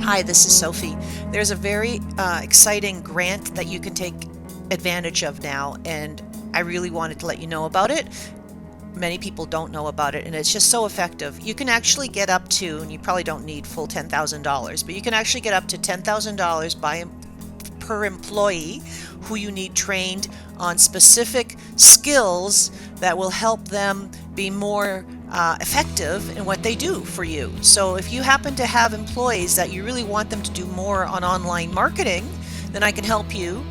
Hi, this is Sophie. There's a very exciting grant that you can take advantage of now, and I really wanted to let you know about it. Many people don't know about it, and it's just so effective. You can actually get up to, and you probably don't need full $10,000, but you can actually get up to $10,000 per employee who you need trained on specific skills that will help them be more effective in what they do for you. So if you happen to have employees that you really want them to do more on online marketing, then I can help you.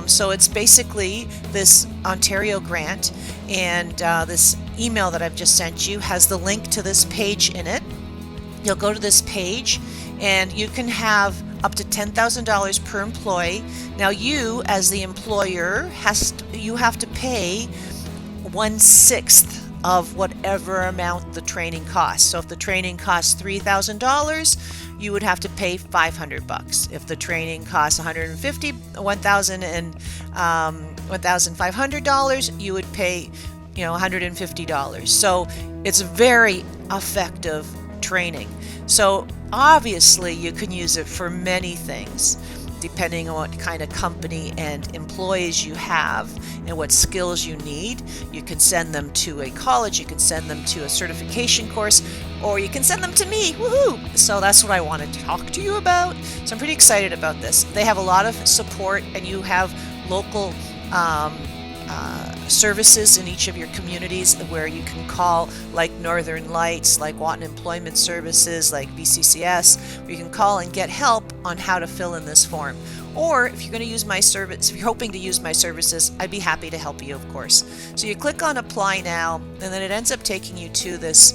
So it's basically this Ontario grant, and this email that I've just sent you has the link to this page in it. You'll go to this page and you can have up to $10,000 per employee. Now you, as the employer, you have to pay 1/6 of whatever amount the training costs. So if the training costs $3,000, you would have to pay $500. If the training costs $1,500, you would pay, $150. So it's very effective training. So obviously you can use it for many things, depending on what kind of company and employees you have and what skills you need. You can send them to a college, you can send them to a certification course, or you can send them to me. Woohoo! So that's what I wanted to talk to you about. So I'm pretty excited about this. They have a lot of support, and you have local services in each of your communities where you can call, like Northern Lights, like Wanton Employment Services, like BCCS, where you can call and get help on how to fill in this form. Or if you're going to use my service, if you're hoping to use my services, I'd be happy to help you, of course. So you click on Apply Now, and then it ends up taking you to this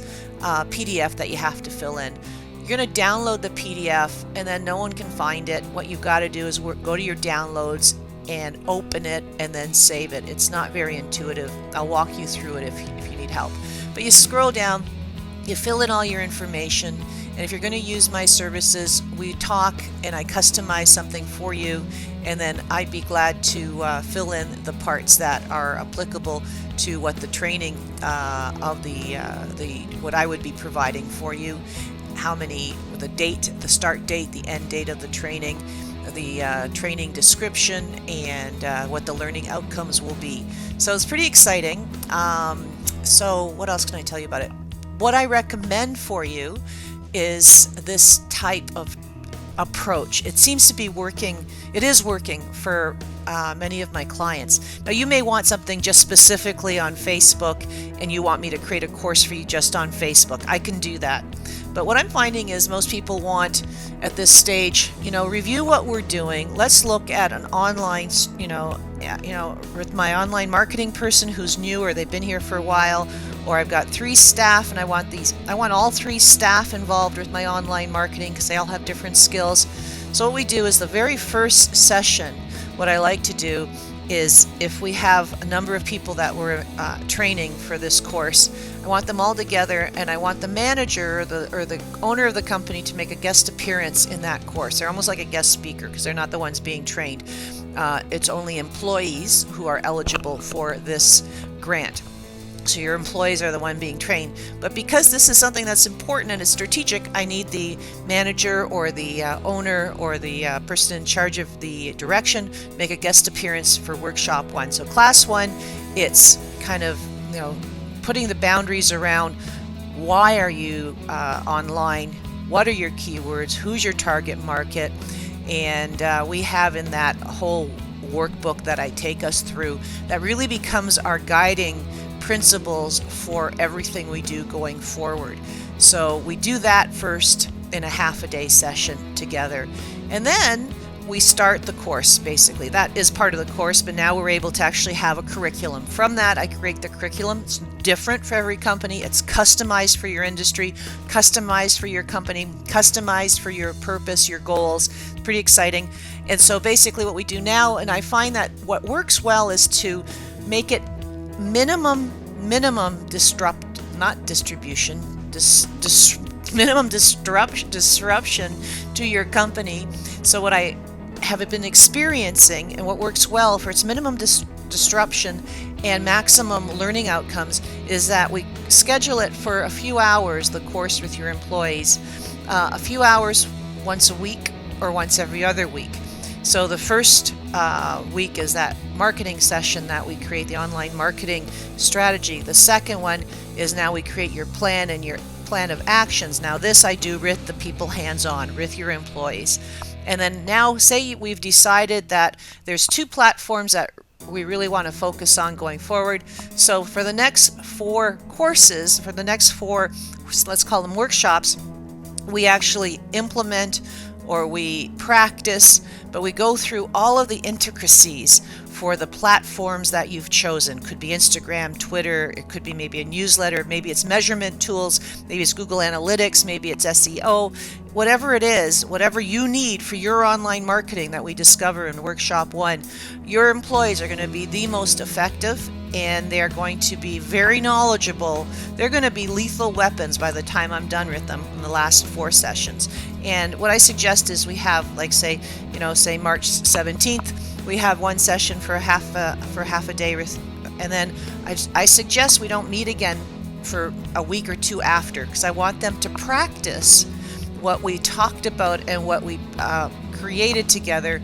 PDF that you have to fill in. You're going to download the PDF, and then no one can find it. What you've got to do is go to your downloads and open it and then save it. It's not very intuitive. I'll walk you through it if you need help. But you scroll down, you fill in all your information, and if you're going to use my services, we talk and I customize something for you, and then I'd be glad to fill in the parts that are applicable to what the training of what I would be providing for you, the date, the start date, the end date of the training, the training description, and what the learning outcomes will be. So it's pretty exciting. So what else can I tell you about it? What I recommend for you is this type of approach. It seems to be working. It is working for many of my clients. Now you may want something just specifically on Facebook, and you want me to create a course for you just on Facebook. I can do that. But what I'm finding is most people want, at this stage, review what we're doing. Let's look at an online, with my online marketing person who's new, or they've been here for a while, or I've got 3 staff and I want all 3 staff involved with my online marketing because they all have different skills. So what we do is the very first session, what I like to do is, if we have a number of people that we're training for this course, I want them all together, and I want the manager or the owner of the company to make a guest appearance in that course. They're almost like a guest speaker because they're not the ones being trained. It's only employees who are eligible for this grant. So your employees are the one being trained. But because this is something that's important and it's strategic, I need the manager or the owner or the person in charge of the direction make a guest appearance for workshop 1. So class 1, it's kind of putting the boundaries around why are you online, what are your keywords, who's your target market, and we have in that whole workbook that I take us through that really becomes our guiding principles for everything we do going forward. So we do that first in a half-a-day session together, and then we start the course. Basically that is part of the course, but now we're able to actually have a curriculum. From that, I create the curriculum. It's different for every company. It's customized for your industry, customized for your company, customized for your purpose, your goals. It's pretty exciting. And so basically what we do now, and I find that what works well, is to make it minimum disruption to your company. So what I have been experiencing, and what works well for its minimum disruption and maximum learning outcomes, is that we schedule it for a few hours, the course with your employees, a few hours once a week or once every other week. So the first week is that marketing session that we create the online marketing strategy. The second one is now we create your plan and your plan of actions. Now this I do with the people hands-on, with your employees. And then now say we've decided that there's 2 platforms that we really want to focus on going forward. So for the next 4 courses, for the next 4, let's call them workshops, we actually implement or we practice, but we go through all of the intricacies for the platforms that you've chosen. Could be Instagram, Twitter, it could be maybe a newsletter, maybe it's measurement tools, maybe it's Google Analytics, maybe it's SEO. Whatever it is, whatever you need for your online marketing that we discover in Workshop 1, your employees are going to be the most effective, and they're going to be very knowledgeable. They're going to be lethal weapons by the time I'm done with them in the last 4 sessions. And what I suggest is we have, like, say March 17th, we have 1 session for half a day, and then I suggest we don't meet again for a week or 2 after, because I want them to practice what we talked about and what we created together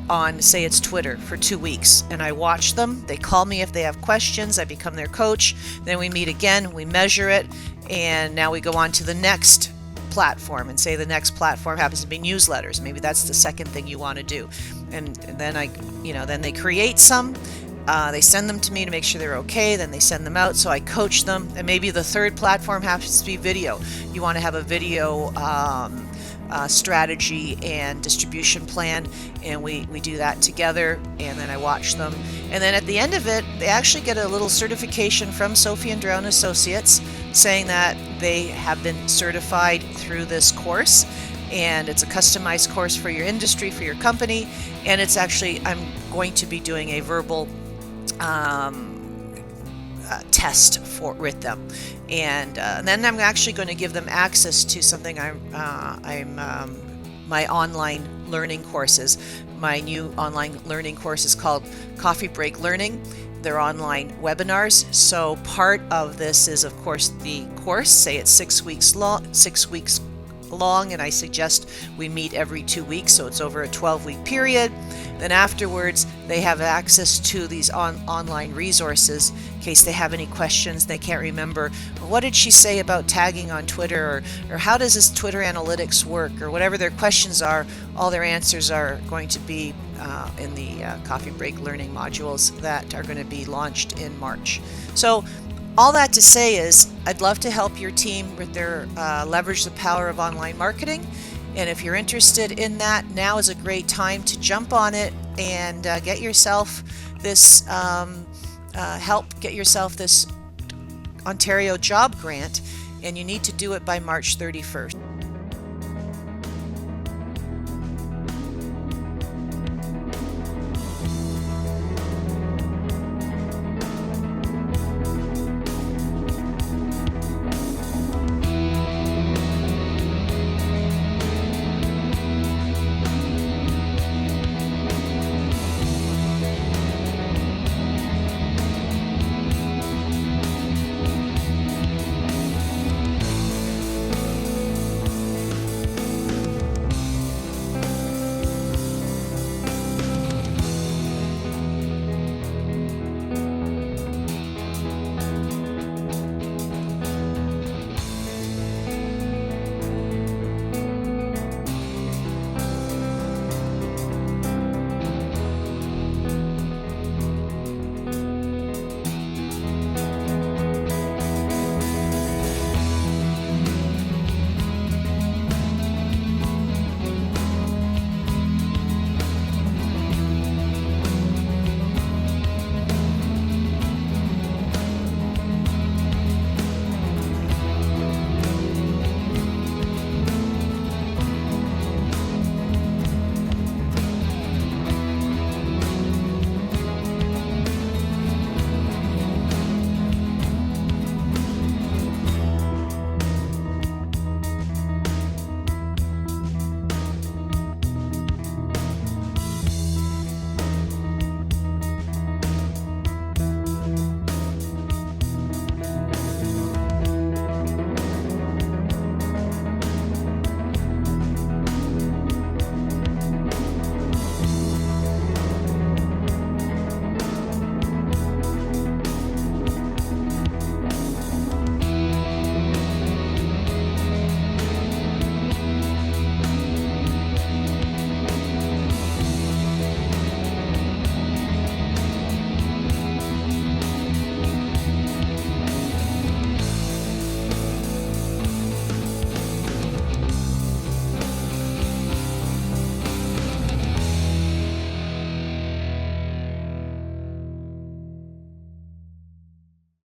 on, say it's Twitter, for 2 weeks. And I watch them, they call me if they have questions, I become their coach, then we meet again, we measure it, and now we go on to the next platform, and say the next platform happens to be newsletters. Maybe that's the second thing you want to do. And then then they create some, they send them to me to make sure they're okay, then they send them out, so I coach them. And maybe the third platform happens to be video. You want to have a video strategy and distribution plan, and we do that together, and then I watch them. And then at the end of it, they actually get a little certification from Sophie and Drown Associates saying that they have been certified through this course, and it's a customized course for your industry, for your company. And it's actually, I'm going to be doing a verbal test with them, and then I'm actually going to give them access to something my online learning courses. My new online learning course is called Coffee Break Learning. They're online webinars. So part of this is, of course, the course. Say it's 6 weeks long, and I suggest we meet every 2 weeks, so it's over a 12-week period. Then afterwards, they have access to these online resources in case they have any questions they can't remember. What did she say about tagging on Twitter, or how does this Twitter analytics work, or whatever their questions are. All their answers are going to be in the Coffee Break Learning modules that are going to be launched in March. So all that to say is, I'd love to help your team with their leverage the power of online marketing. And if you're interested in that, now is a great time to jump on it and get yourself this get yourself this Ontario job grant. And you need to do it by March 31st.